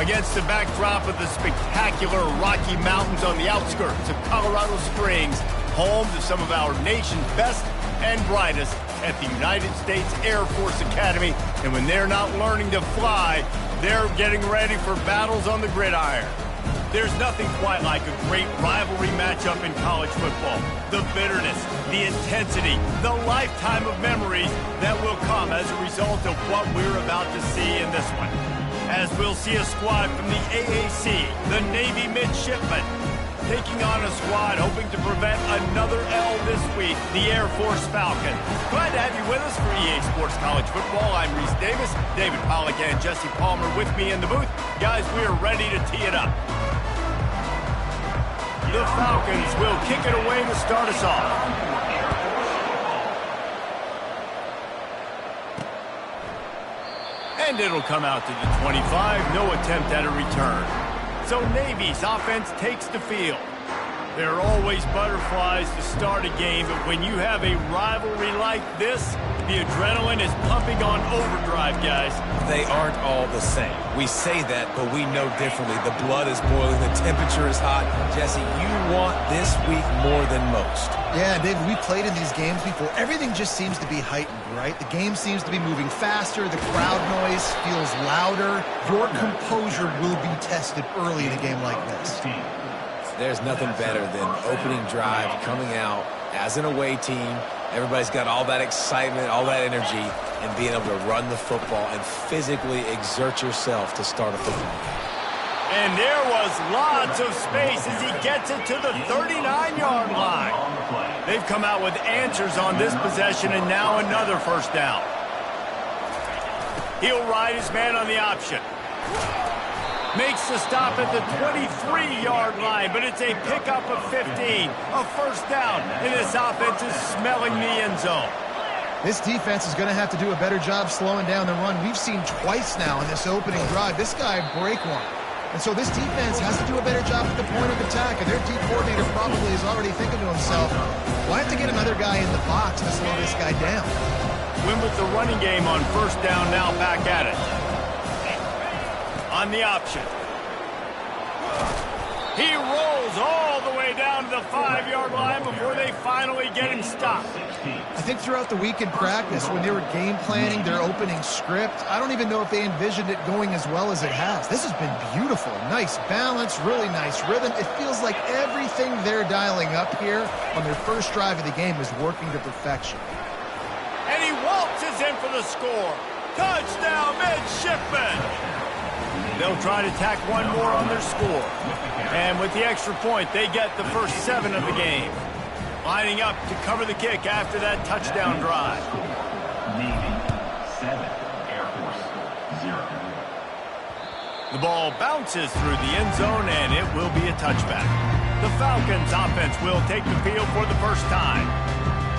Against the backdrop of the spectacular Rocky Mountains on the outskirts of Colorado Springs, home to some of our nation's best and brightest at the United States Air Force Academy. And when they're not learning to fly, they're getting ready for battles on the gridiron. There's nothing quite like a great rivalry matchup in college football. The bitterness, the intensity, the lifetime of memories that will come as a result of what we're about to see in this one. As we'll see a squad from the AAC, the Navy midshipmen, taking on a squad hoping to prevent another L this week, the Air Force Falcons. Glad to have you with us for EA Sports College Football. I'm Reese Davis, David Pollack and Jesse Palmer with me in the booth. Guys, we are ready to tee it up. The Falcons will kick it away to start us off. And it'll come out to the 25, no attempt at a return. So Navy's offense takes the field. There are always butterflies to start a game, but when you have a rivalry like this, the adrenaline is pumping on overdrive, guys. They aren't all the same. We say that, but we know differently. The blood is boiling, the temperature is hot. Jesse, you want this week more than most. Yeah, David, we played in these games before. Everything just seems to be heightened, right? The game seems to be moving faster. The crowd noise feels louder. Your composure will be tested early in a game like this. There's nothing better than opening drive, coming out as an away team. Everybody's got all that excitement, all that energy, and being able to run the football and physically exert yourself to start a football game. And there was lots of space as he gets it to the 39-yard line. They've come out with answers on this possession, and now another first down. He'll ride his man on the option. Makes the stop at the 23-yard line, but it's a pickup of 15. A first down, and this offense is smelling the end zone. This defense is going to have to do a better job slowing down the run. We've seen twice now in this opening drive. This guy break one. And so this defense has to do a better job at the point of attack, and their D coordinator probably is already thinking to himself, well, I have to get another guy in the box to slow this guy down. Win with the running game on first down, now back at it. On the option. He rolls all the way down to the 5-yard line before they finally get him stopped. I think throughout the week in practice, when they were game planning their opening script, I don't even know if they envisioned it going as well as it has. This has been beautiful. Nice balance, really nice rhythm. It feels like everything they're dialing up here on their first drive of the game is working to perfection. And he waltzes in for the score. Touchdown, midshipmen! They'll try to tack one more on their score. And with the extra point, they get the first 7 of the game. Lining up to cover the kick after that touchdown drive. Navy 7, Air Force 0. The ball bounces through the end zone, and it will be a touchback. The Falcons' offense will take the field for the first time.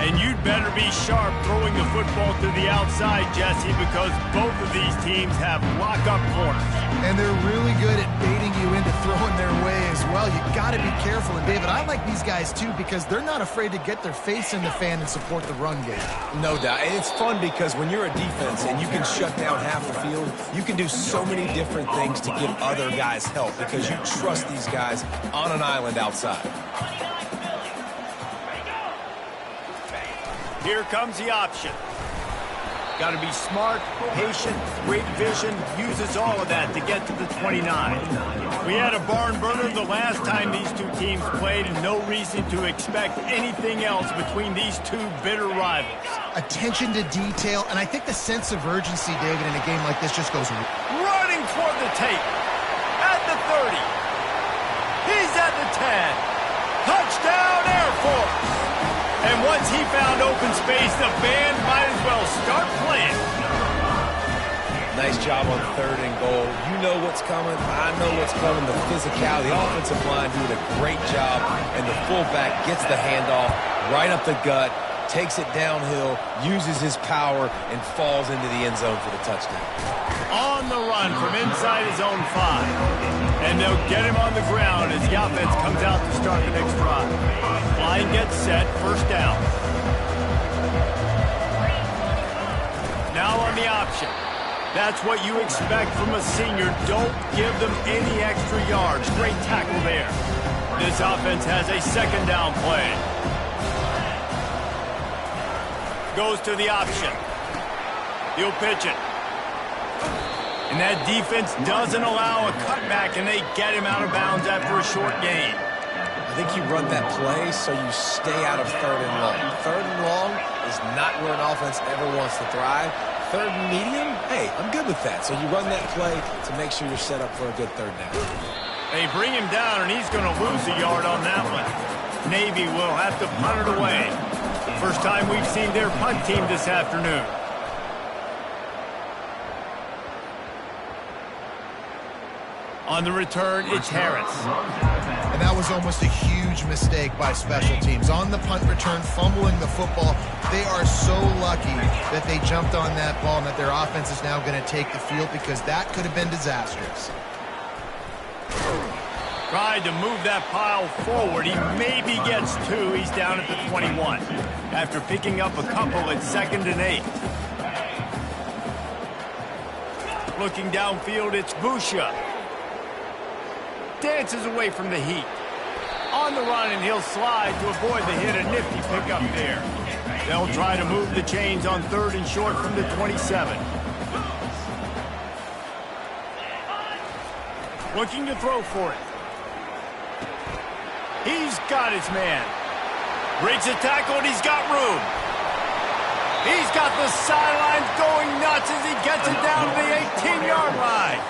And you'd better be sharp throwing the football to the outside, Jesse, because both of these teams have lock-up corners. And they're really good at baiting you into throwing their way as well. You got to be careful. And, David, I like these guys, too, because they're not afraid to get their face in the fan and support the run game. No doubt. And it's fun because when you're a defense and you can shut down half the field, you can do so many different things to give other guys help because you trust these guys on an island outside. Here comes the option. Got to be smart, patient, great vision, uses all of that to get to the 29. We had a barn burner the last time these two teams played, and no reason to expect anything else between these two bitter rivals. Attention to detail, and I think the sense of urgency, David, in a game like this just goes running toward the tape. At the 30. He's at the 10. Touchdown, Air Force. And once he found open space, the band might as well start playing. Nice job on 3rd and goal. You know what's coming. I know what's coming. The physicality, the offensive line doing a great job. And the fullback gets the handoff right up the gut, takes it downhill, uses his power, and falls into the end zone for the touchdown. On the run from inside his own 5. And they'll get him on the ground as the offense comes out to start the next drive. Line gets set, first down. Now on the option. That's what you expect from a senior. Don't give them any extra yards. Great tackle there. This offense has a second down play. Goes to the option. He'll pitch it. And that defense doesn't allow a cutback, and they get him out of bounds after a short gain. I think you run that play so you stay out of third and long. Third and long is not where an offense ever wants to thrive. Third and medium, hey, I'm good with that. So you run that play to make sure you're set up for a good third down. They bring him down, and he's going to lose a yard on that one. Navy will have to punt it away. First time we've seen their punt team this afternoon. On the return, it's Harris. And that was almost a huge mistake by special teams. On the punt return, fumbling the football. They are so lucky that they jumped on that ball and that their offense is now going to take the field, because that could have been disastrous. Tried to move that pile forward. He maybe gets two. He's down at the 21. After picking up a couple at 2nd and 8. Looking downfield, it's Busha. Dances away from the heat. On the run, and he'll slide to avoid the hit. A nifty pickup there. They'll try to move the chains on 3rd and short from the 27. Looking to throw for it. He's got his man. Breaks a tackle, and he's got room. He's got the sidelines going nuts as he gets it down to the 18-yard line.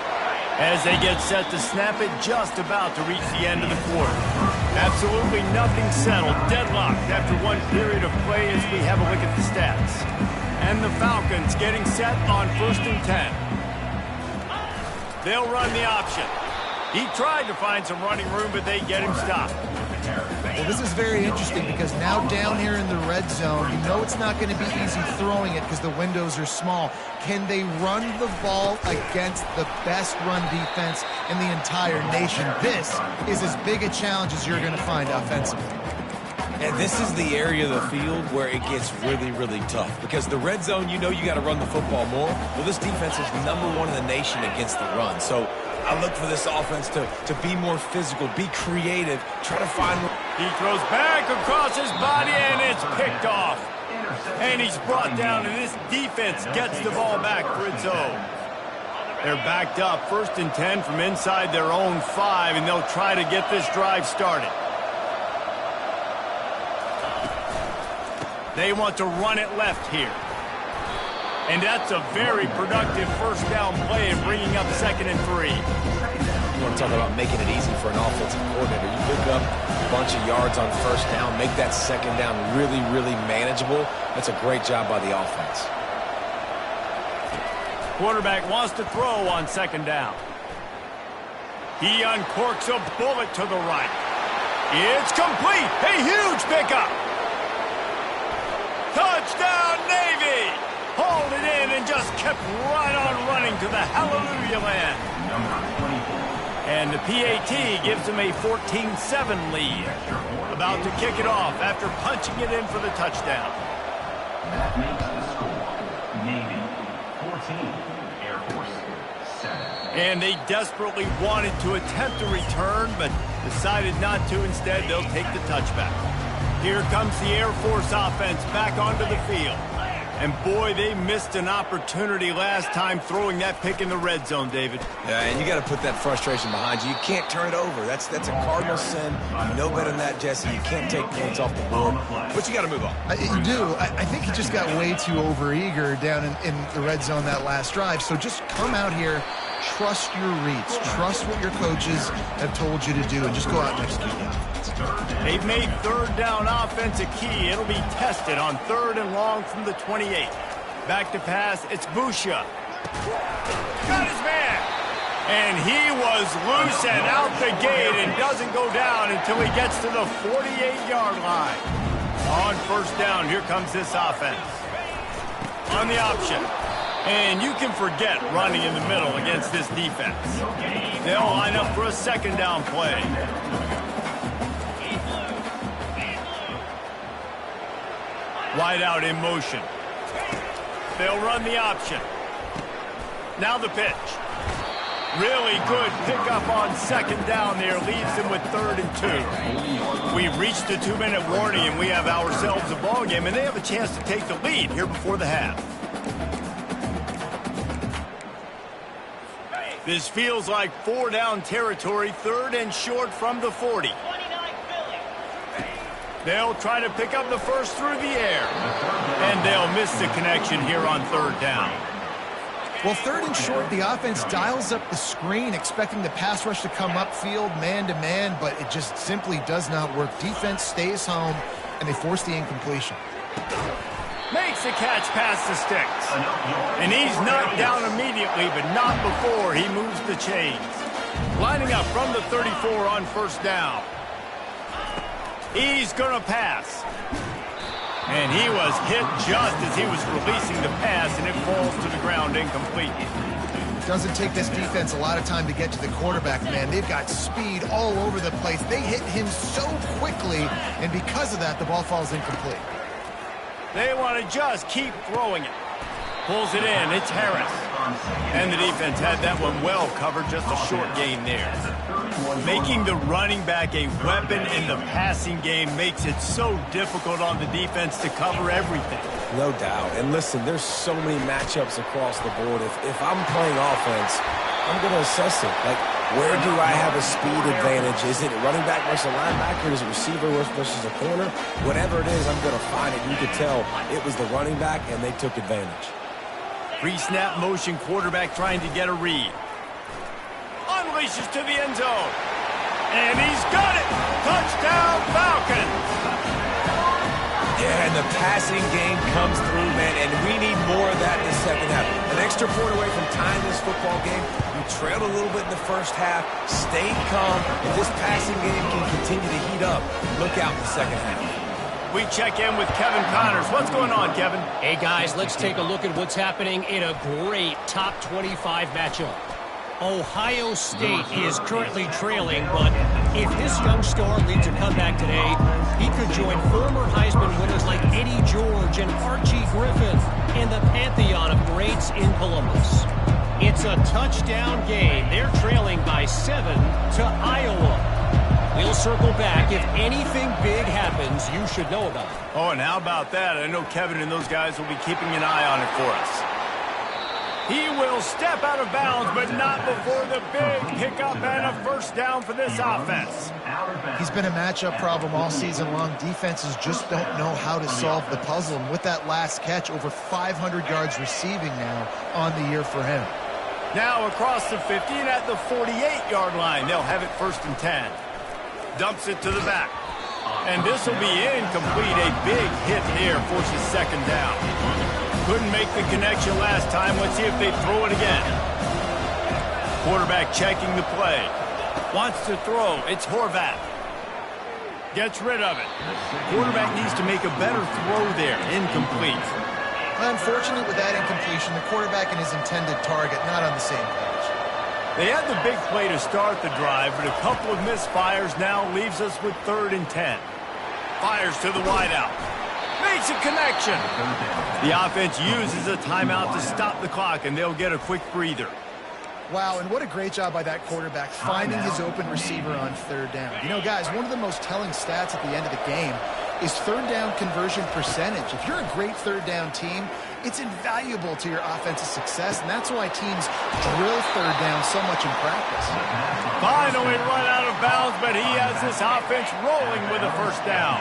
As they get set to snap it, just about to reach the end of the quarter. Absolutely nothing settled. Deadlocked after one period of play as we have a look at the stats. And the Falcons getting set on 1st and 10. They'll run the option. He tried to find some running room, but they get him stopped. Well, this is very interesting, because now down here in the red zone, you know it's not going to be easy throwing it because the windows are small. Can they run the ball against the best run defense in the entire nation? This is as big a challenge as you're going to find offensively. And this is the area of the field where it gets really, really tough. Because the red zone, you know you got to run the football more. Well, this defense is #1 in the nation against the run. So I look for this offense to be more physical, be creative, try to find... He throws back across his body, and it's picked off. And he's brought down, and this defense gets the ball back for its own. They're backed up 1st and 10 from inside their own 5, and they'll try to get this drive started. They want to run it left here. And that's a very productive first down play and bringing up 2nd and 3. You want to talk about making it easy for an offensive coordinator. You pick up a bunch of yards on 1st down, make that 2nd down really, really manageable. That's a great job by the offense. Quarterback wants to throw on 2nd down. He uncorks a bullet to the right. It's complete. A huge pickup. Touchdown, Navy! Hauled it in and just kept right on running to the hallelujah land. And the PAT gives them a 14-7 lead. About to kick it off after punching it in for the touchdown. That makes the score Navy 14, Air Force 7. And they desperately wanted to attempt a return, but decided not to. Instead, they'll take the touchback. Here comes the Air Force offense back onto the field. And boy, they missed an opportunity last time throwing that pick in the red zone, David. Yeah, and you got to put that frustration behind you. You can't turn it over. That's a cardinal sin. You know better than that, Jesse. You can't take points off the board, but you got to move on. You do. I think he just got way too overeager down in the red zone that last drive. So just come out here, trust your reads, trust what your coaches have told you to do, and just go out and execute that. They've made 3rd down offense a key. It'll be tested on 3rd and long from the 28. Back to pass, it's Busha. Got his man. And he was loose and out the gate and doesn't go down until he gets to the 48-yard line. On 1st down, here comes this offense. On the option. And you can forget running in the middle against this defense. They'll line up for a 2nd down play. Wide out in motion. They'll run the option. Now the pitch. Really good pickup on second down there. Leaves them with 3rd and 2. We've reached the 2-minute warning, and we have ourselves a ball game, and they have a chance to take the lead here before the half. This feels like 4-down territory, 3rd and short from the 40. They'll try to pick up the first through the air, and they'll miss the connection here on 3rd down. Well, 3rd and short, the offense dials up the screen, expecting the pass rush to come upfield man-to-man, but it just simply does not work. Defense stays home, and they force the incompletion. Makes the catch past the sticks. And he's knocked down immediately, but not before he moves the chains. Lining up from the 34 on 1st down. He's going to pass. And he was hit just as he was releasing the pass, and it falls to the ground incomplete. Doesn't take this defense a lot of time to get to the quarterback, man. They've got speed all over the place. They hit him so quickly, and because of that, the ball falls incomplete. They want to just keep throwing it. Pulls it in. It's Harris. And the defense had that one well covered. Just a short gain there. Making the running back a weapon in the passing game makes it so difficult on the defense to cover everything. No doubt. And listen, there's so many matchups across the board. If I'm playing offense, I'm going to assess it. Like, where do I have a speed advantage? Is it running back versus a linebacker? Is it receiver versus a corner? Whatever it is, I'm going to find it. You could tell it was the running back, and they took advantage. Pre-snap motion quarterback trying to get a read. Unleashes to the end zone. And he's got it! Touchdown Falcons! Yeah, and the passing game comes through, man, and we need more of that in the second half. An extra point away from tying this football game. We trailed a little bit in the first half, stayed calm. If this passing game can continue to heat up, look out in the second half. We check in with Kevin Connors. What's going on, Kevin? Hey, guys, let's take a look at what's happening in a great top 25 matchup. Ohio State is currently trailing, but if this young star leads a comeback today, he could join former Heisman winners like Eddie George and Archie Griffin in the pantheon of greats in Columbus. It's a touchdown game. They're trailing by 7 to Iowa. We'll circle back. If anything big happens, you should know about it. Oh, and how about that? I know Kevin and those guys will be keeping an eye on it for us. He will step out of bounds, but not before the big pickup and a first down for this offense. He's been a matchup problem all season long. Defenses just don't know how to solve the puzzle. And with that last catch, over 500 yards receiving now on the year for him. Now across the 50 and at the 48-yard line. They'll have it 1st and 10. Dumps it to the back. And this will be incomplete. A big hit there forces 2nd down. Couldn't make the connection last time. Let's see if they throw it again. Quarterback checking the play. Wants to throw. It's Horvath. Gets rid of it. Quarterback needs to make a better throw there. Incomplete. Unfortunately, with that incompletion, the quarterback and his intended target not on the same page. They had the big play to start the drive, but a couple of misfires now leaves us with 3rd and 10. Fires to the wideout. Makes a connection. The offense uses a timeout to stop the clock, and they'll get a quick breather. Wow, and what a great job by that quarterback finding his open receiver on 3rd down. You know, guys, one of the most telling stats at the end of the game is 3rd down conversion percentage. If you're a great 3rd down team, it's invaluable to your offensive success, and that's why teams drill 3rd down so much in practice. Finally run out of bounds, but he has this offense rolling with a first down.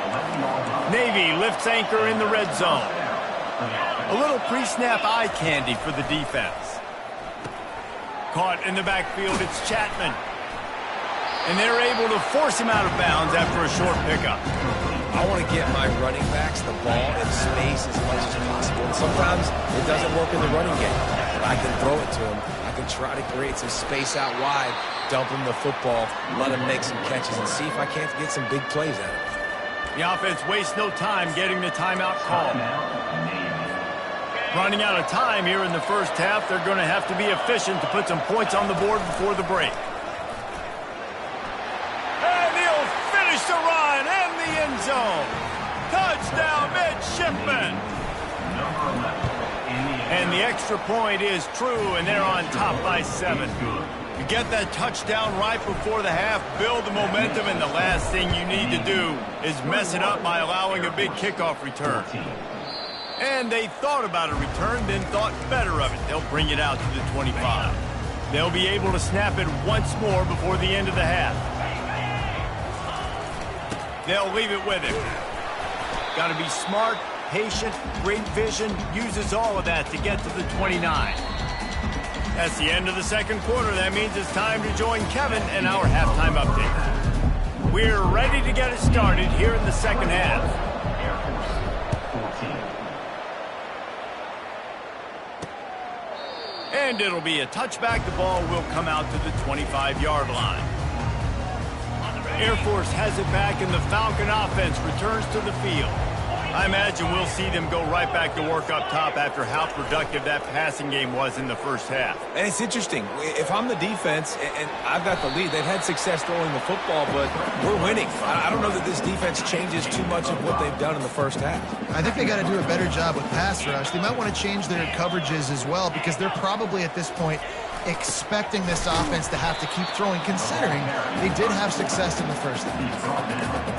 Navy lifts anchor in the red zone. A little pre-snap eye candy for the defense. Caught in the backfield, it's Chapman. And they're able to force him out of bounds after a short pickup. I want to get my running backs the ball in space as much as possible. And sometimes it doesn't work in the running game. But I can throw it to him. I can try to create some space out wide, dump him the football, let him make some catches, and see if I can't get some big plays out of it. The offense wastes no time getting the timeout called. Running out of time here in the first half. They're going to have to be efficient to put some points on the board before the break. And he'll finish the run in the end zone. Touchdown, midshipman. And the extra point is true, and they're on top by 7. You get that touchdown right before the half, build the momentum, and the last thing you need to do is mess it up by allowing a big kickoff return. And they thought about a return, then thought better of it. They'll bring it out to the 25. They'll be able to snap it once more before the end of the half. They'll leave it with him. Got to be smart, patient, great vision, uses all of that to get to the 29. That's the end of the second quarter. That means it's time to join Kevin and our halftime update. We're ready to get it started here in the second half. And it'll be a touchback. The ball will come out to the 25-yard line. Air Force has it back, and the Falcon offense returns to the field. I imagine we'll see them go right back to work up top after how productive that passing game was in the first half. And it's interesting. If I'm the defense and I've got the lead, they've had success throwing the football, but we're winning. I don't know that this defense changes too much of what they've done in the first half. I think they got to do a better job with pass rush. They might want to change their coverages as well, because they're probably at this point expecting this offense to have to keep throwing, considering they did have success in the first half.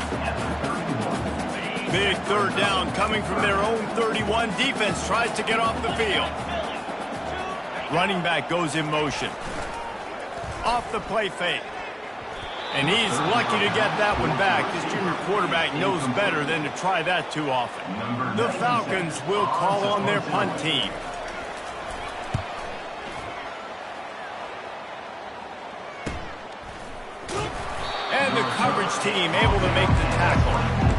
Big third down coming from their own 31. Defense tries to get off the field. Running back goes in motion. Off the play fake. And he's lucky to get that one back. This junior quarterback knows better than to try that too often. The Falcons will call on their punt team. And the coverage team able to make the tackle.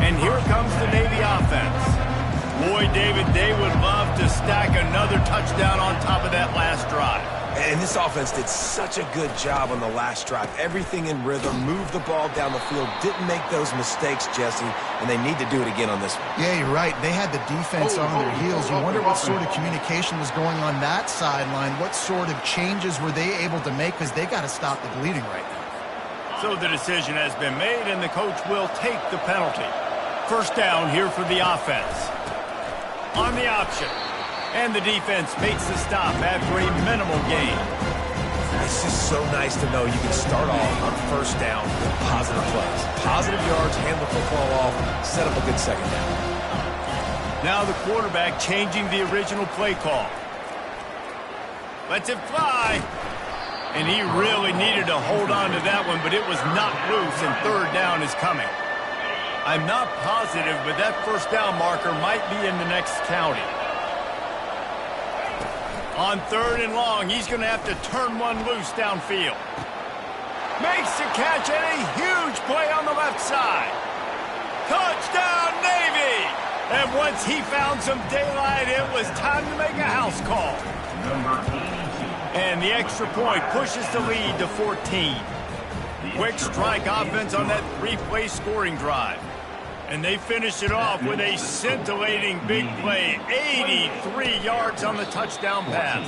And here comes the Navy offense. Boy, David, they would love to stack another touchdown on top of that last drive. And this offense did such a good job on the last drive. Everything in rhythm, moved the ball down the field, didn't make those mistakes, Jesse, and they need to do it again on this one. Yeah, you're right. They had the defense on their heels. You wonder what sort of communication was going on that sideline. What sort of changes were they able to make, because they got to stop the bleeding right now. So the decision has been made, and the coach will take the penalty. First down here for the offense. On the option. And the defense makes the stop after a minimal gain. It's just so nice to know you can start off on first down with positive plays. Positive yards, hand the football off, set up a good second down. Now the quarterback changing the original play call. Lets it fly. And he really needed to hold on to that one, but it was knocked loose, and third down is coming. I'm not positive, but that first down marker might be in the next county. On third and long, he's going to have to turn one loose downfield. Makes the catch, and a huge play on the left side. Touchdown, Navy! And once he found some daylight, it was time to make a house call. And the extra point pushes the lead to 14. Quick strike offense on that three-play scoring drive. And they finish it off with a scintillating big play. 83 yards on the touchdown pass.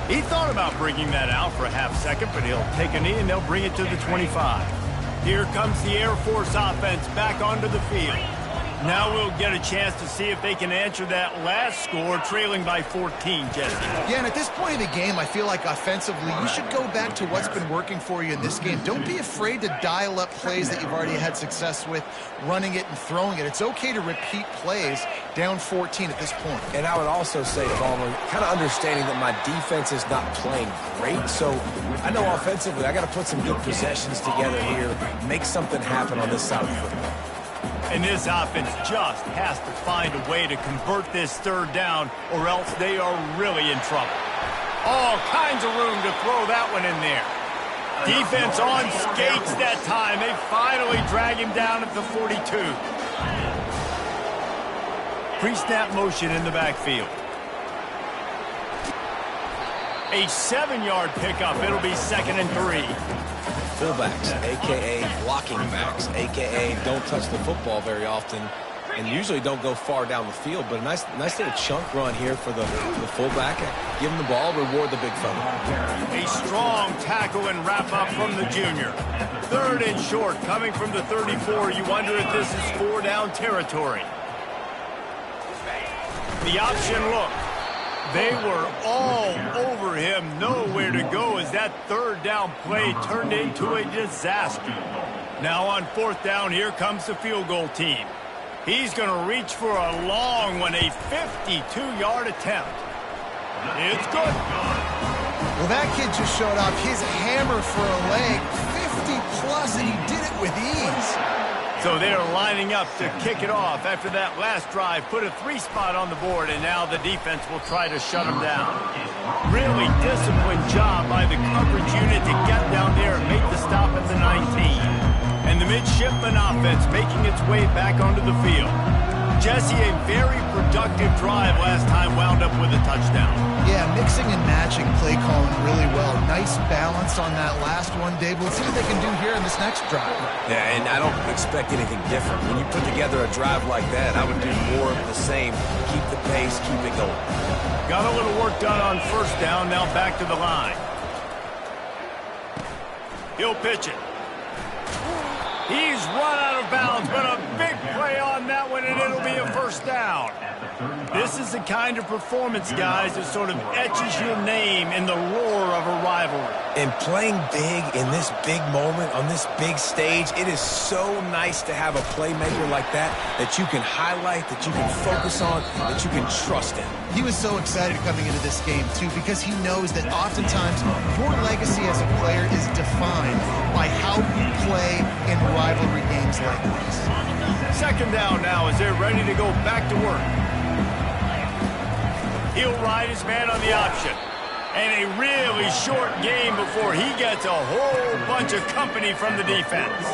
He thought about bringing that out for a half second, but he'll take a knee and they'll bring it to the 25. Here comes the Air Force offense back onto the field. Now we'll get a chance to see if they can answer that last score, trailing by 14, Jesse. Yeah, and at this point of the game, I feel like offensively, you should go back to what's been working for you in this game. Don't be afraid to dial up plays that you've already had success with, running it and throwing it. It's okay to repeat plays down 14 at this point. And I would also say, Palmer, kind of understanding that my defense is not playing great, so I know offensively I got to put some good possessions together here, make something happen on this side of the football. And this offense just has to find a way to convert this third down, or else they are really in trouble. All kinds of room to throw that one in there. Defense on skates that time. They finally drag him down at the 42. Pre-snap motion in the backfield. A 7-yard pickup. It'll be 2nd and 3. Fullbacks, a.k.a. blocking backs, a.k.a. don't touch the football very often and usually don't go far down the field. But a nice little chunk run here for the fullback. Give him the ball, reward the big fella. A strong tackle and wrap-up from the junior. 3rd and short coming from the 34. You wonder if this is 4-down territory. The option look. They were all over him, nowhere to go as that third down play turned into a disaster. Now on fourth down, here comes the field goal team. He's going to reach for a long one, a 52-yard attempt. It's good. Well, that kid just showed off his hammer for a leg, 50-plus, and he did it with ease. So they're lining up to kick it off after that last drive. Put a 3-spot on the board, and now the defense will try to shut them down. Really disciplined job by the coverage unit to get down there and make the stop at the 19. And the midshipman offense making its way back onto the field. Jesse, a very productive drive last time, wound up with a touchdown. Yeah, mixing and matching play calling really well. Nice balance on that last one, Dave. Let's see what they can do here in this next drive. Yeah, and I don't expect anything different. When you put together a drive like that, I would do more of the same. Keep the pace, keep it going. Got a little work done on first down, now back to the line. He'll pitch it. He's run out of bounds, but a big play on that one, and it'll be a first down. This is the kind of performance, guys, that sort of etches your name in the roar of a rivalry. And playing big in this big moment, on this big stage, it is so nice to have a playmaker like that you can highlight, that you can focus on, that you can trust in. He was so excited coming into this game, too, because he knows that oftentimes your legacy as a player is defined by how you play in rivalry games like this. Second down now as they're ready to go back to work. He'll ride his man on the option. And a really short game before he gets a whole bunch of company from the defense.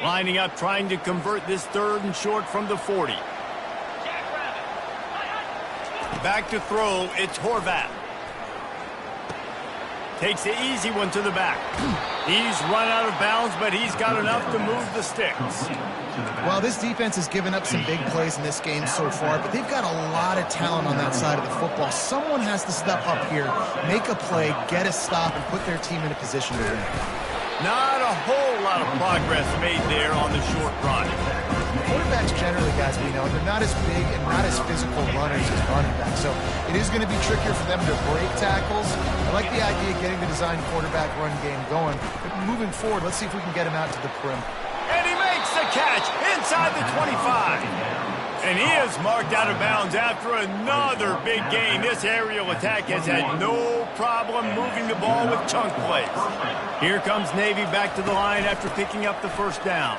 Lining up, trying to convert this third and short from the 40. Back to throw, it's Horvath. Takes the easy one to the back. He's run out of bounds, but he's got enough to move the sticks. Well, this defense has given up some big plays in this game so far, but they've got a lot of talent on that side of the football. Someone has to step up here, make a play, get a stop, and put their team in a position to win. Not a whole lot of progress made there on the short run. Quarterbacks generally, guys, we know, they're not as big and not as physical runners as running backs. So it is going to be trickier for them to break tackles. I like the idea of getting the design quarterback run game going. But moving forward, let's see if we can get him out to the perimeter. And he makes the catch inside the 25. And he is marked out of bounds after another big game. This aerial attack has had no problem moving the ball with chunk plays. Here comes Navy back to the line after picking up the first down.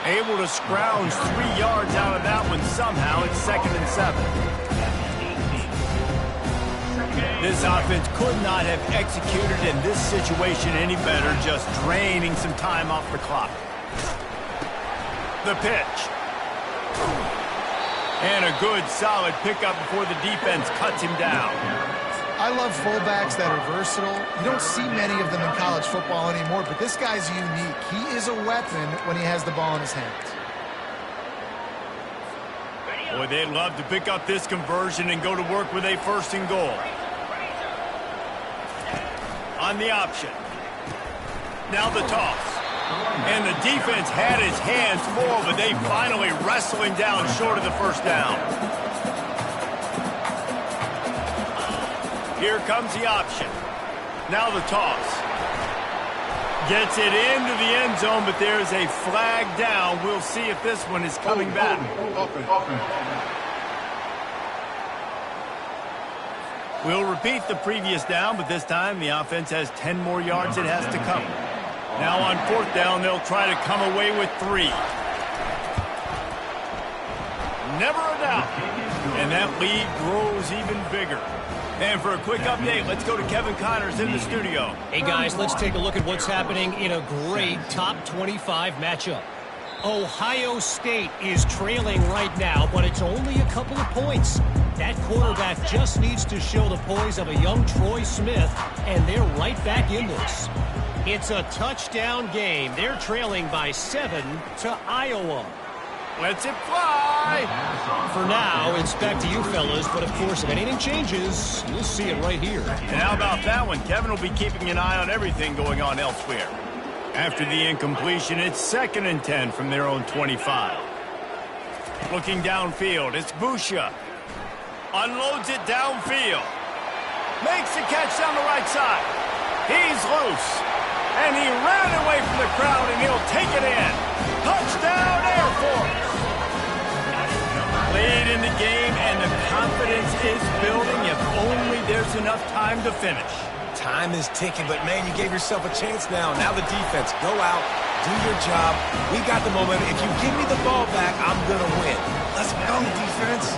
Able to scrounge 3 yards out of that one somehow. It's 2nd and 7. This offense could not have executed in this situation any better, just draining some time off the clock. The pitch. And a good, solid pickup before the defense cuts him down. I love fullbacks that are versatile. You don't see many of them in college football anymore, but this guy's unique. He is a weapon when he has the ball in his hands. Boy, they'd love to pick up this conversion and go to work with a 1st and goal. On the option. Now the toss. And the defense had his hands full, but they finally wrestle him down short of the first down. Here comes the option. Now the toss. Gets it into the end zone, but there's a flag down. We'll see if this one is coming back. We'll repeat the previous down, but this time the offense has 10 more yards it has to come. Now on 4th down, they'll try to come away with 3. Never a doubt. And that lead grows even bigger. And for a quick update, let's go to Kevin Connors in the studio. Hey, guys, let's take a look at what's happening in a great top 25 matchup. Ohio State is trailing right now, but it's only a couple of points. That quarterback just needs to show the poise of a young Troy Smith, and they're right back in this. It's a touchdown game. They're trailing by 7 to Iowa. Lets it fly. For now, it's back to you fellas, but of course, if anything changes, you'll see it right here. And how about that one? Kevin will be keeping an eye on everything going on elsewhere. After the incompletion, it's 2nd and 10 from their own 25. Looking downfield, it's Busha. Unloads it downfield. Makes the catch down the right side. He's loose. And he ran away from the crowd, and he'll take it in. Touchdown, Air Force! Late in the game, and the confidence is building if only there's enough time to finish. Time is ticking, but, man, you gave yourself a chance now. Now the defense, go out, do your job. We got the momentum. If you give me the ball back, I'm going to win. Let's go, defense.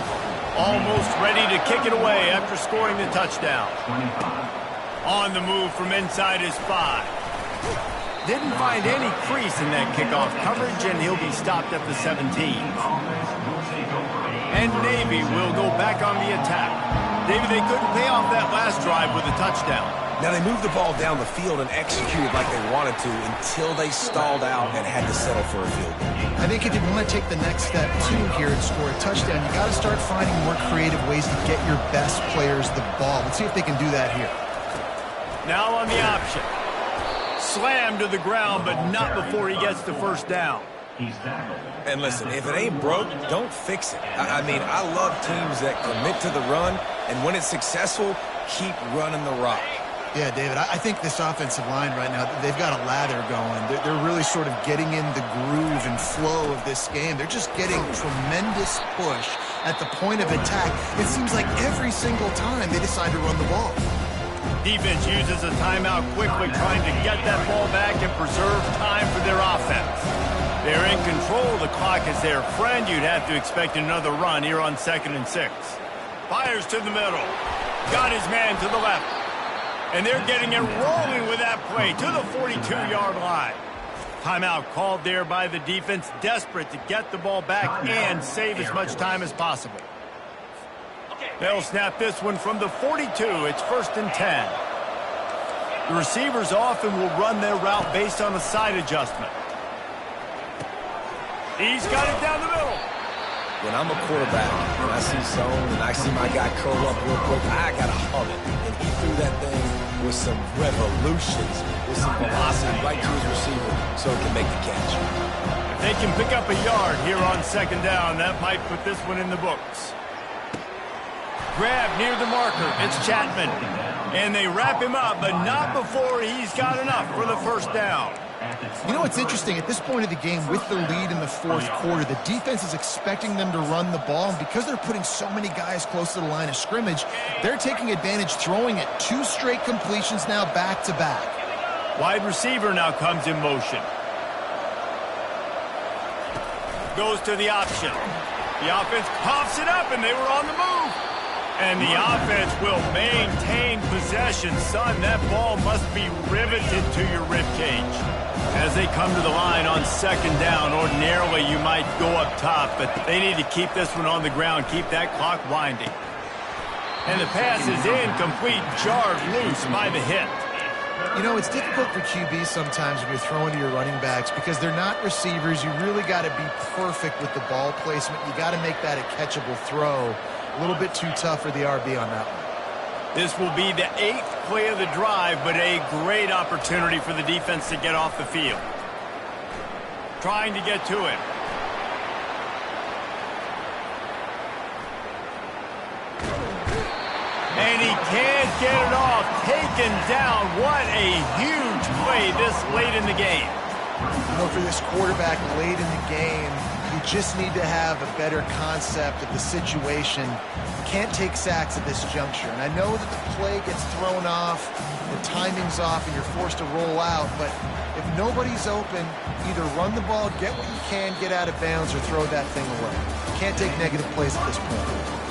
Almost ready to kick it away after scoring the touchdown. 25. On the move from inside his 5. Didn't find any crease in that kickoff coverage, and he'll be stopped at the 17. And Navy will go back on the attack. David, they couldn't pay off that last drive with a touchdown. Now, they moved the ball down the field and executed like they wanted to until they stalled out and had to settle for a field goal. I think if you want to take the next step, too, here and score a touchdown, you got to start finding more creative ways to get your best players the ball. Let's see if they can do that here. Now on the option. Slammed to the ground, but not before he gets the first down. He's tackled. And listen, if it ain't broke, don't fix it. I mean, I love teams that commit to the run, and when it's successful, keep running the rock. Yeah, David, I think this offensive line right now, they've got a lather going. They're really sort of getting in the groove and flow of this game. They're just getting tremendous push at the point of attack. It seems like every single time they decide to run the ball. Defense uses a timeout quickly, trying to get that ball back and preserve time for their offense. They're in control. The clock is their friend. You'd have to expect another run here on 2nd and 6. Fires to the middle. Got his man to the left. And they're getting it rolling with that play to the 42-yard line. Timeout called there by the defense, desperate to get the ball back and save as much time as possible. They'll snap this one from the 42. It's 1st and 10. The receivers often will run their route based on a side adjustment. He's got it down the middle. When I'm a quarterback and I see zone and I see my guy curl up real quick, I got to hum it. And he threw that thing with some revolutions, with some velocity right to his receiver so he can make the catch. If they can pick up a yard here on 2nd down, that might put this one in the books. Grab near the marker. It's Chapman. And they wrap him up, but not before he's got enough for the first down. You know what's interesting? At this point of the game, with the lead in the 4th quarter, the defense is expecting them to run the ball. And because they're putting so many guys close to the line of scrimmage, they're taking advantage, throwing it 2 straight completions now back-to-back. Wide receiver now comes in motion. Goes to the option. The offense coughs it up, and they were on the move. And the offense will maintain possession. Son, that ball must be riveted to your ribcage. As they come to the line on 2nd down, ordinarily you might go up top, but they need to keep this one on the ground, keep that clock winding. And the pass is incomplete, jarred loose by the hit. You know, it's difficult for QBs sometimes when you're throwing to your running backs because they're not receivers. You really got to be perfect with the ball placement. You got to make that a catchable throw. A little bit too tough for the RB on that one. This will be the 8th play of the drive, but a great opportunity for the defense to get off the field. Trying to get to it. And he can't get it off. Taken down. What a huge play this late in the game. You know, for this quarterback late in the game, you just need to have a better concept of the situation. You can't take sacks at this juncture. And I know that the play gets thrown off, the timing's off, and you're forced to roll out. But if nobody's open, either run the ball, get what you can, get out of bounds, or throw that thing away. You can't take negative plays at this point.